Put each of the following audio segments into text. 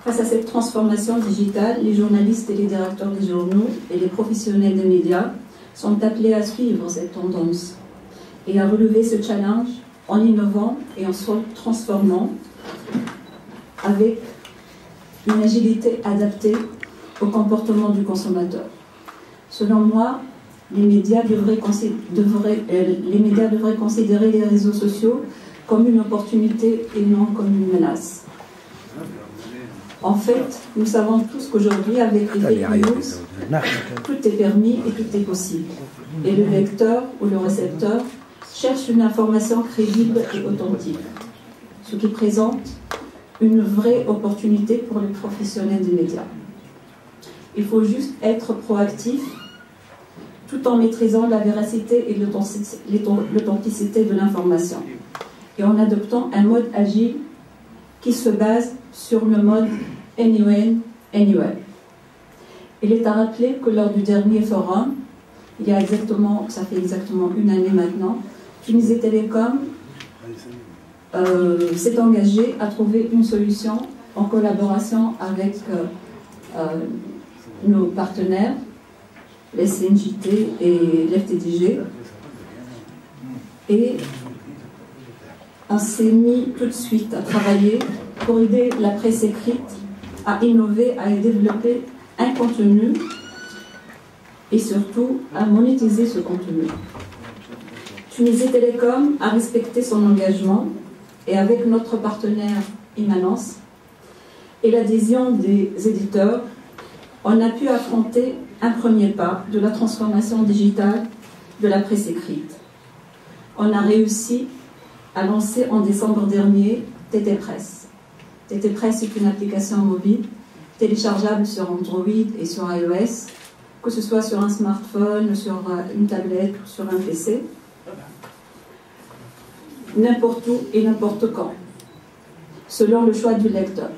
Face à cette transformation digitale, les journalistes et les directeurs des journaux et les professionnels des médias sont appelés à suivre cette tendance et à relever ce challenge en innovant et en se transformant avec une agilité adaptée au comportement du consommateur. Selon moi, les médias devraient considérer les réseaux sociaux comme une opportunité et non comme une menace. En fait, nous savons tous qu'aujourd'hui, avec les fake news, tout est permis et tout est possible. Et le lecteur ou le récepteur cherche une information crédible et authentique, ce qui présente une vraie opportunité pour les professionnels des médias. Il faut juste être proactif tout en maîtrisant la véracité et l'authenticité de l'information et en adoptant un mode agile qui se base sur le mode Anywhere, Anywhere. Il est à rappeler que lors du dernier forum, ça fait exactement une année maintenant, Tunisie Télécom s'est engagé à trouver une solution en collaboration avec nos partenaires, les CNJT et l'FTDG. Et on s'est mis tout de suite à travailler pour aider la presse écrite à innover, à développer un contenu et surtout à monétiser ce contenu. Tunisie Télécom a respecté son engagement et avec notre partenaire Immanence et l'adhésion des éditeurs, on a pu affronter un premier pas de la transformation digitale de la presse écrite. On a réussi à lancer en décembre dernier TT Press. TT Press est une application mobile téléchargeable sur Android et sur iOS, que ce soit sur un smartphone, sur une tablette ou sur un PC, n'importe où et n'importe quand, selon le choix du lecteur.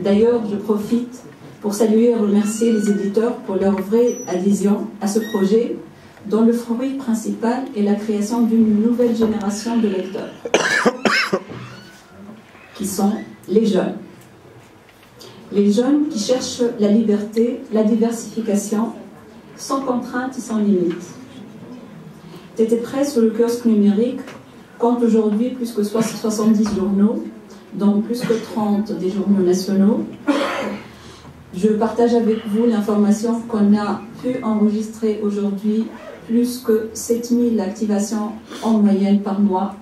D'ailleurs, je profite pour saluer et remercier les éditeurs pour leur vraie adhésion à ce projet, dont le fruit principal est la création d'une nouvelle génération de lecteurs, qui sont les jeunes. Les jeunes qui cherchent la liberté, la diversification, sans contrainte et sans limite. TT Press, le kiosque numérique, compte aujourd'hui plus que 70 journaux, dont plus que 30 des journaux nationaux. Je partage avec vous l'information qu'on a pu enregistrer aujourd'hui plus que 7000 activations en moyenne par mois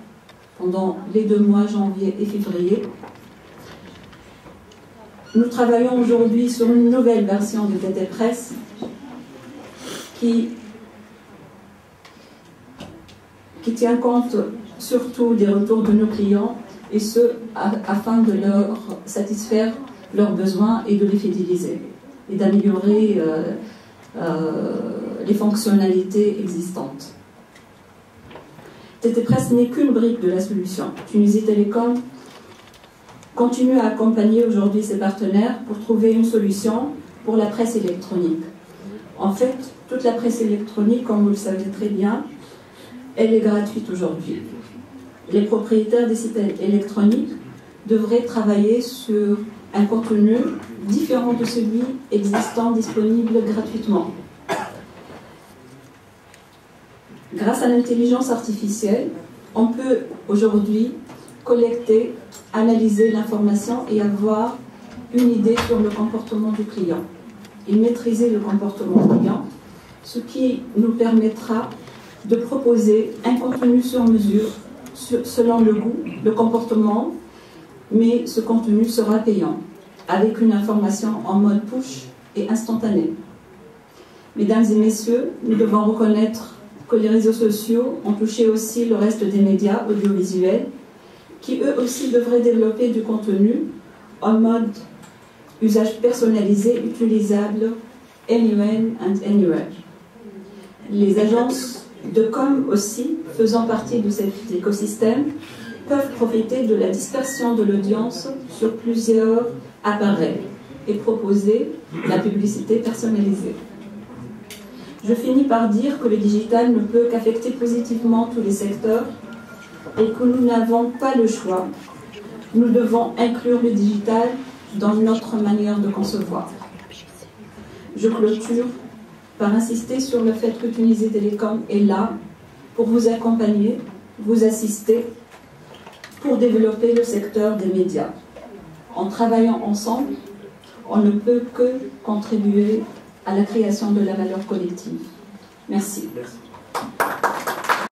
pendant les 2 mois, janvier et février. Nous travaillons aujourd'hui sur une nouvelle version de TT Press qui tient compte surtout des retours de nos clients et ce, afin de leur satisfaire leurs besoins et de les fidéliser et d'améliorer les fonctionnalités existantes. TT Press n'est qu'une brique de la solution. Tunisie Télécom continue à accompagner aujourd'hui ses partenaires pour trouver une solution pour la presse électronique. En fait, toute la presse électronique, comme vous le savez très bien, elle est gratuite aujourd'hui. Les propriétaires des sites électroniques devraient travailler sur un contenu différent de celui existant disponible gratuitement. Grâce à l'intelligence artificielle, on peut aujourd'hui collecter, analyser l'information et avoir une idée sur le comportement du client et maîtriser le comportement client, ce qui nous permettra de proposer un contenu sur mesure selon le goût, le comportement, mais ce contenu sera payant, avec une information en mode push et instantanée. Mesdames et messieurs, nous devons reconnaître que les réseaux sociaux ont touché aussi le reste des médias audiovisuels, qui eux aussi devraient développer du contenu en mode usage personnalisé, utilisable anywhere and anywhere. Les agences de com aussi, faisant partie de cet écosystème, peuvent profiter de la dispersion de l'audience sur plusieurs appareils et proposer la publicité personnalisée. Je finis par dire que le digital ne peut qu'affecter positivement tous les secteurs et que nous n'avons pas le choix. Nous devons inclure le digital dans notre manière de concevoir. Je clôture par insister sur le fait que Tunisie Télécom est là pour vous accompagner, vous assister, pour développer le secteur des médias. En travaillant ensemble, on ne peut que contribuer à la création de la valeur collective. Merci. Merci.